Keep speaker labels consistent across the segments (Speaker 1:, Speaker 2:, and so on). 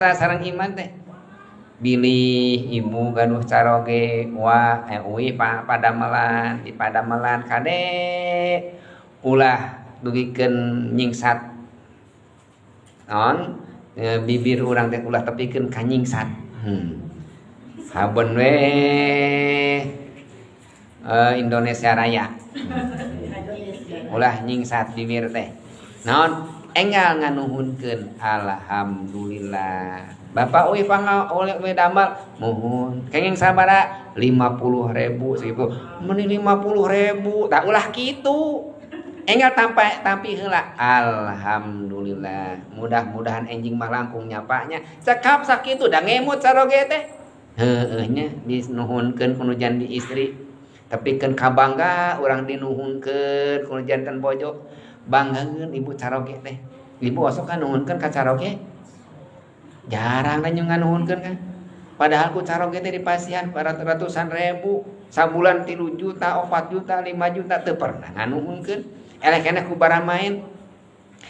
Speaker 1: sareng iman teh bilih ibu gaduh caroge uwi padamelan di padamelan kade ulah dugikeun nyingsat naon bibir urang teh ulah tepikeun ka nyingsat habeun we Indonesia Raya ulah nyingsat bibir teh naon enggal nganuhunkeun alhamdulillah Bapak uwi oleh we damel muhun kenging sabara 50.000 segitu meni 50.000 tak ulah kitu enggal tampi heula alhamdulillah mudah-mudahan enjing mah langkung nyapanya cekap sakitu da ngemut saroge teh heueuh nya dinuhunkeun kunujan di istri tepikeun kabangga urang dinuhunkeun kunujan ten bojo banggaeun ibu caroge teh ibu osok kan nuhunkeun ka caroge jarang kan nganuhunkeun kan padahal ku caroge teh dipasihan ratusan ribu sabulan 3 juta 4 juta 5 juta teu pernah nganuhunkeun eleh keneh ku baramain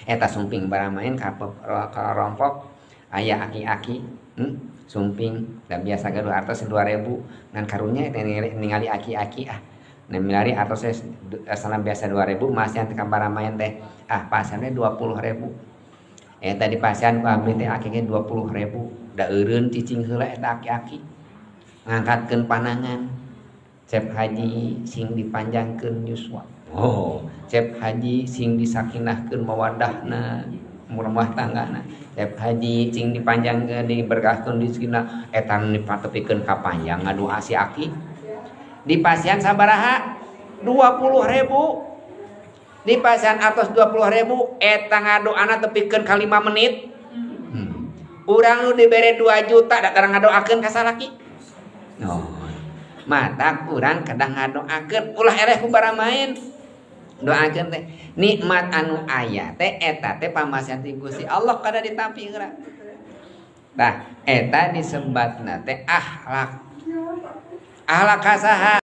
Speaker 1: eta sumping baramain ka rompok aya aki-aki sumping da biasa gaduh artos 2.000 ngan karunya ningali aki-aki milari artos salam biasa 2.000 masihan ka baramain teh pasiannya 20.000 eta di pasian ku abdi teh akike 20.000 da eureun cicing heula eta aki-aki ngangkatkeun panangan cep haji sing dipanjangkeun yuswa cep haji sing disakinahkeun mawadahna rumah tanggana cep haji sing dipanjangkeun diberkahkeun rizkina eta dipatepikeun ka panjang ngadoa si aki di pasian sabaraha 20.000 di pasian atas 20.000 eta ngadoana tepikeun ka 5 menit urang nu dibere 2 juta da tarang ngadoakeun ka salaki matak urang kadang ngadoakeun ulah eleh ku baramain doakeun teh nikmat anu aya teh eta teh pamasihan ti Gusti Allah kada ditampi heula tah eta disebatna teh akhlak kasaha